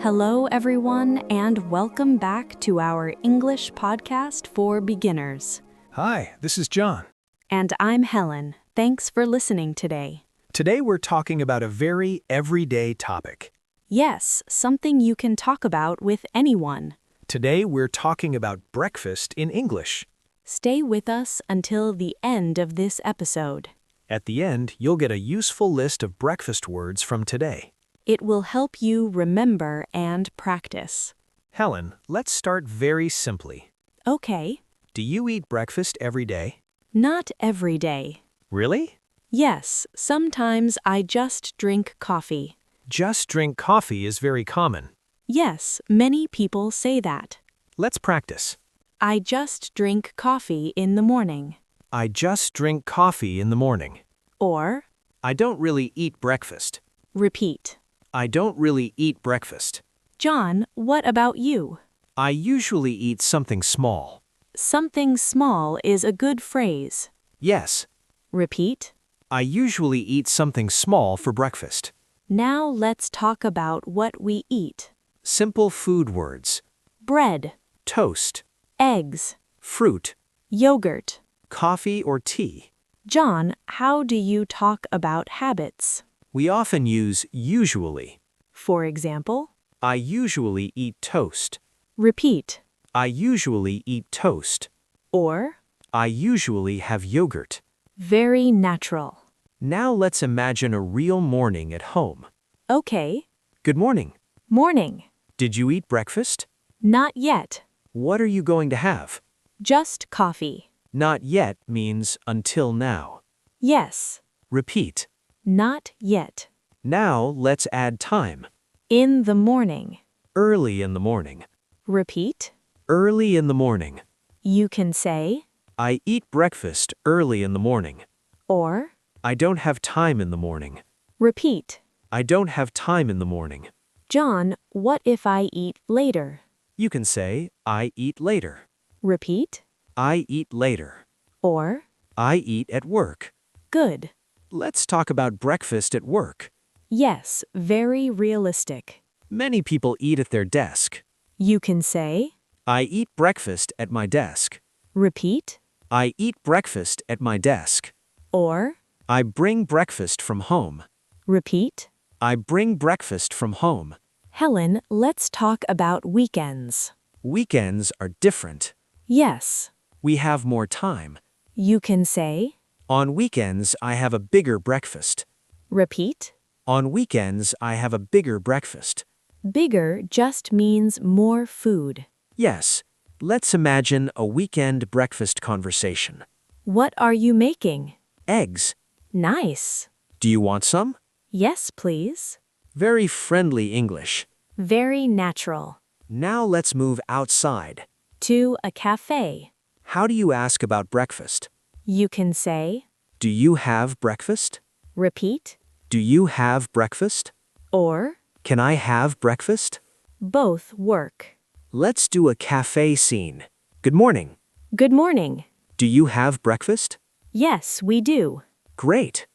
Hello, everyone, and welcome back to our English podcast for beginners. Hi, this is John. And I'm Helen. Thanks for listening today. Today we're talking about a very everyday topic. Yes, something you can talk about with anyone. Today we're talking about breakfast in English. Stay with us until the end of this episode. At the end, you'll get a useful list of breakfast words from today. It will help you remember and practice. Helen, let's start very simply. Okay. Do you eat breakfast every day? Not every day. Really? Yes, sometimes I just drink coffee. Just drink coffee is very common. Yes, many people say that. Let's practice. I just drink coffee in the morning. I just drink coffee in the morning. Or, I don't really eat breakfast. repeat. I don't really eat breakfast. John, what about you? I usually eat something small. Something small is a good phrase. Yes, Repeat. I usually eat something small for breakfast. Now let's talk about what we eat. Simple food words. Bread, Toast, eggs, fruit, yogurt. coffee or tea. John, how do you talk about habits? We often use usually. For example, I usually eat toast. repeat. I usually eat toast. Or, I usually have yogurt. very natural. Now let's imagine a real morning at home. Okay. Good morning. Morning. Did you eat breakfast? Not yet. What are you going to have? Just coffee. Not yet means until now. Yes. Repeat. Not yet. Now let's add time. In the morning. Early in the morning. Repeat. Early in the morning. You can say, I eat breakfast early in the morning. or I don't have time in the morning. repeat. I don't have time in the morning. John, what if I eat later? You can say, I eat later. Repeat. I eat later. Or, I eat at work. good. Let's talk about breakfast at work. Yes, very realistic. Many people eat at their desk. You can say, I eat breakfast at my desk. repeat. I eat breakfast at my desk. Or, I bring breakfast from home. repeat. I bring breakfast from home. Helen, let's talk about weekends. Weekends are different. Yes. We have more time. You can say, On weekends, I have a bigger breakfast. repeat. On weekends, I have a bigger breakfast. Bigger just means more food. Yes, let's imagine a weekend breakfast conversation. What are you making? Eggs. Nice. Do you want some? Yes, please. Very friendly English. Very natural. Now let's move outside. To a cafe. How do you ask about breakfast? You can say, Do you have breakfast? repeat, Do you have breakfast? or Can I have breakfast? both work. Let's do a cafe scene. Good morning. Good morning. Do you have breakfast? Yes, we do. Great.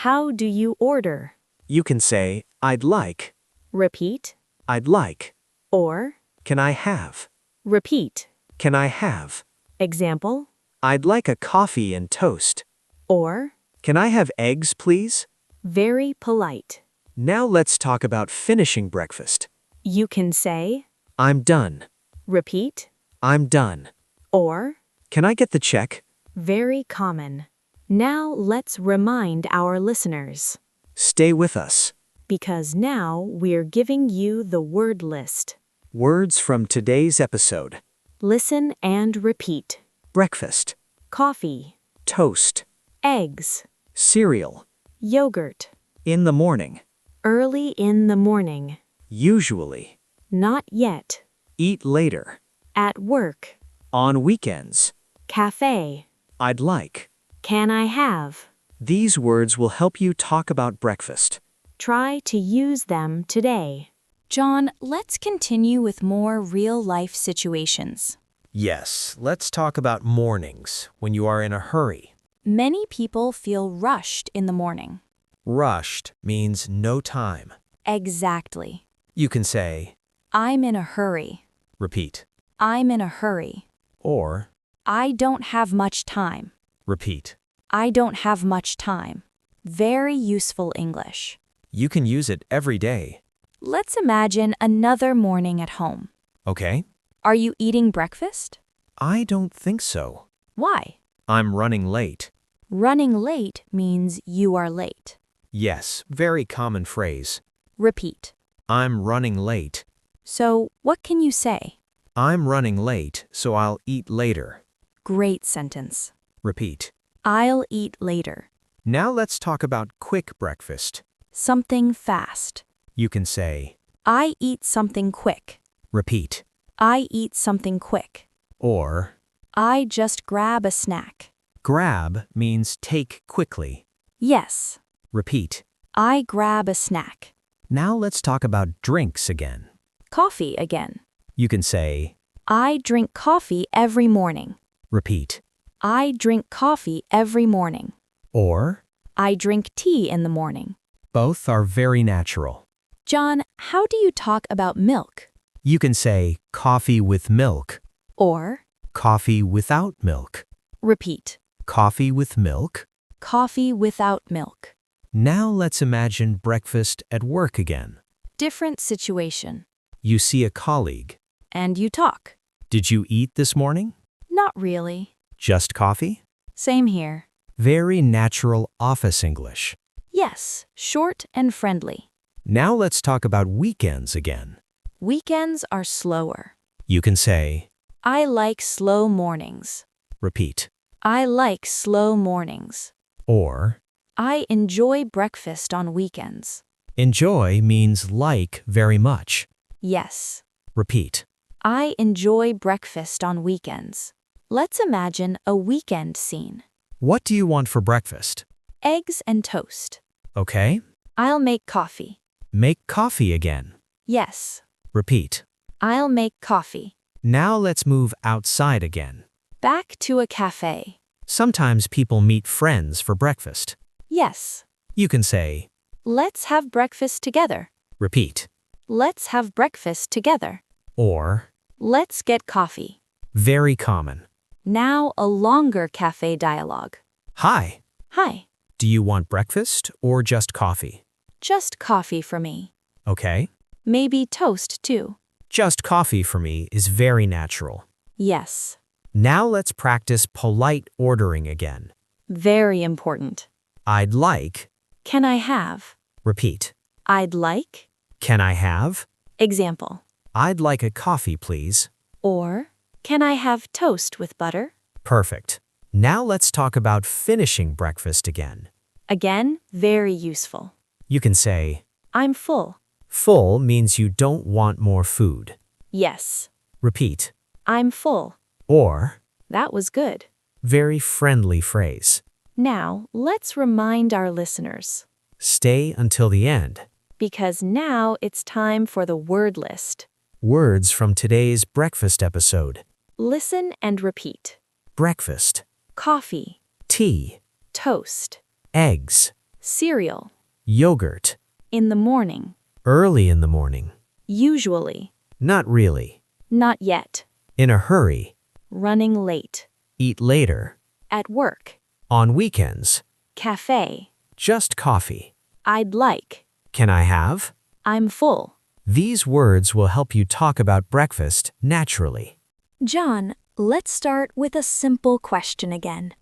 How do you order? You can say, I'd like. Repeat, I'd like. or Can I have? repeat. Can I have? Example, I'd like a coffee and toast. or Can I have eggs, please? very polite. Now let's talk about finishing breakfast. You can say, I'm done. repeat, I'm done. or Can I get the check? very common. Now let's remind our listeners, Stay with us. because now we're giving you the word list. Words from today's episode. Listen and repeat. Breakfast. Coffee, Toast. eggs, Cereal. yogurt, In the morning. early in the morning, Usually. not yet, Eat later. at work, On weekends. cafe, I'd like. can I have? These words will help you talk about breakfast. Try to use them today. John, let's continue with more real-life situations. Yes, let's talk about mornings when you are in a hurry. Many people feel rushed in the morning. Rushed means no time. Exactly. You can say, I'm in a hurry. Repeat. I'm in a hurry. Or, I don't have much time. repeat. I don't have much time. Very useful English. You can use it every day. Let's imagine another morning at home. Okay? Are you eating breakfast? I don't think so. Why? I'm running late. Running late means you are late. Yes, very common phrase. Repeat. I'm running late. So, what can you say? I'm running late, so I'll eat later. Great sentence. Repeat. I'll eat later. Now let's talk about quick breakfast. Something fast. You can say, I eat something quick. repeat. I eat something quick. Or, I just grab a snack. grab means take quickly. Yes. Repeat. I grab a snack. Now let's talk about drinks again. Coffee again. You can say, I drink coffee every morning. repeat. I drink coffee every morning. Or, I drink tea in the morning. both are very natural. John, how do you talk about milk? You can say coffee with milk, Or, coffee without milk, repeat, coffee with milk. coffee without milk. Now let's imagine breakfast at work again. Different situation. You see a colleague. And you talk. Did you eat this morning? Not really. Just coffee? Same here. Very natural office English. Yes, short and friendly. Now let's talk about weekends again. Weekends are slower. You can say, I like slow mornings. repeat. I like slow mornings. Or, I enjoy breakfast on weekends. enjoy means like very much. Yes. Repeat. I enjoy breakfast on weekends. Let's imagine a weekend scene. What do you want for breakfast? Eggs and toast. Okay. I'll make coffee. Make coffee again. Yes. Repeat. I'll make coffee. Now let's move outside again. Back to a cafe. Sometimes people meet friends for breakfast. Yes. You can say, Let's have breakfast together. repeat. Let's have breakfast together. Or, Let's get coffee. very common. Now a longer cafe dialogue. Hi. Hi. Do you want breakfast or just coffee? Just coffee for me. Okay. Maybe toast too. Just coffee for me is very natural. Yes. Now let's practice polite ordering again. Very important. I'd like, Can I have? repeat. I'd like. Can I have? Example. I'd like a coffee, please. Or, can I have toast with butter? Perfect. Now let's talk about finishing breakfast again. Again, very useful. You can say, I'm full. full means you don't want more food. Yes. Repeat. I'm full. Or, That was good. very friendly phrase. Now, let's remind our listeners. Stay until the end. Because now it's time for the word list. Words from today's breakfast episode. Listen and repeat. Breakfast, Coffee, tea, toast, eggs, cereal, yogurt, in the morning, early in the morning, usually, not really, not yet, in a hurry, running late, eat later, at work, on weekends, cafe, just coffee. I'd like, Can I have? I'm full. These words will help you talk about breakfast naturally. John, let's start with a simple question again.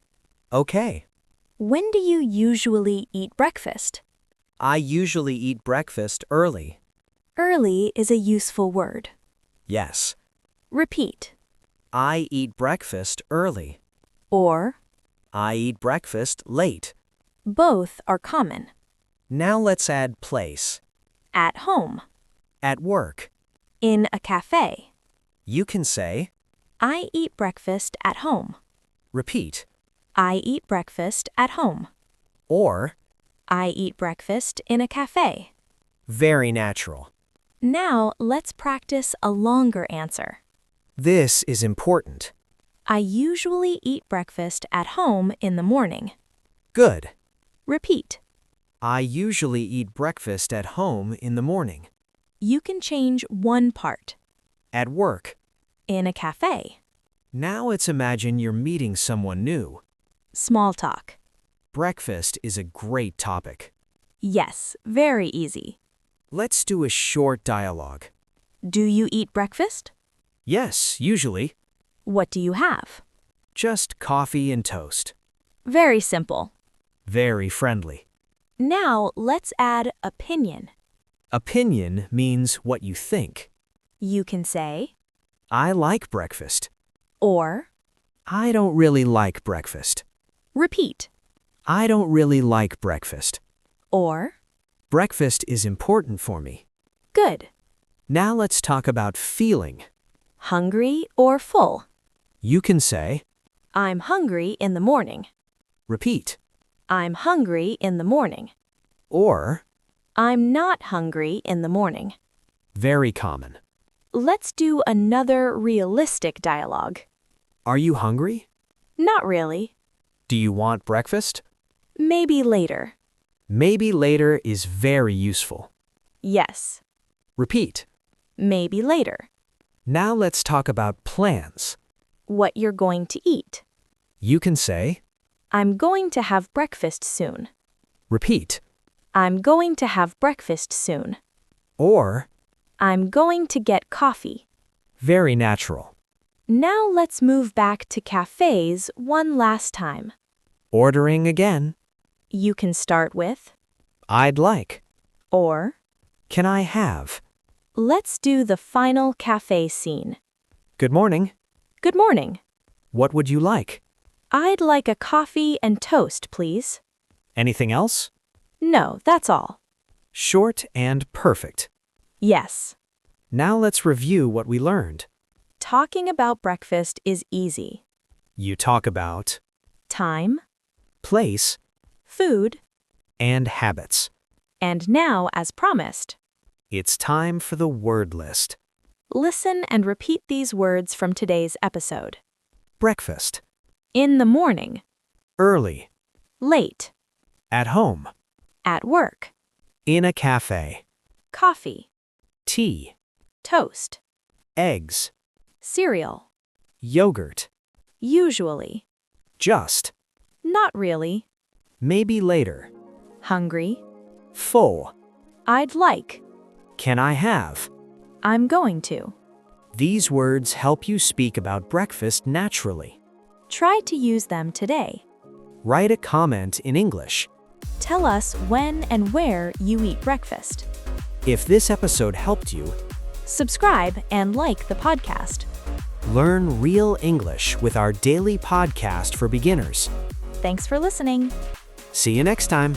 Okay. When do you usually eat breakfast? I usually eat breakfast early. Early is a useful word. Yes. Repeat. I eat breakfast early. Or, I eat breakfast late. both are common. Now let's add place. At home. At work. In a cafe. You can say, I eat breakfast at home. repeat, I eat breakfast at home. or I eat breakfast in a cafe. very natural. Now let's practice a longer answer. This is important. I usually eat breakfast at home in the morning. Good. Repeat. I usually eat breakfast at home in the morning. You can change one part. At work. In a cafe. Now let's imagine you're meeting someone new. Small talk. Breakfast is a great topic. Yes, very easy. Let's do a short dialogue. Do you eat breakfast? Yes, usually. What do you have? Just coffee and toast. Very simple. Very friendly. Now let's add opinion. Opinion means what you think. You can say, I like breakfast. or I don't really like breakfast. repeat, I don't really like breakfast. or Breakfast is important for me. good, Now let's talk about feeling. hungry or full. You can say, I'm hungry in the morning. repeat, I'm hungry in the morning. or I'm not hungry in the morning. very common. Let's do another realistic dialogue. Are you hungry? Not really. Do you want breakfast? Maybe later. Maybe later is very useful. Yes. Repeat. Maybe later. Now let's talk about plans. What you're going to eat. You can say, I'm going to have breakfast soon. repeat, I'm going to have breakfast soon. or I'm going to get coffee. very natural. Now let's move back to cafes one last time. Ordering again. You can start with, I'd like. or Can I have? let's do the final cafe scene. Good morning. Good morning. What would you like? I'd like a coffee and toast, please. Anything else? No, that's all. Short and perfect. Yes. Now let's review what we learned. Talking about breakfast is easy. You talk about Time, place food, and habits. and now, as promised, It's time for the word list. listen and repeat these words from today's episode. Breakfast. In the morning, Early. late, At home. at work, In a cafe. coffee, Tea. toast, Eggs. cereal, Yogurt. usually, Just. not really, Maybe later. hungry, Full. I'd like, Can I have? I'm going to. These words help you speak about breakfast naturally. Try to use them today. Write a comment in English. Tell us when and where you eat breakfast. If this episode helped you, Subscribe and like the podcast. learn real English with our daily podcast for beginners. Thanks for listening. See you next time.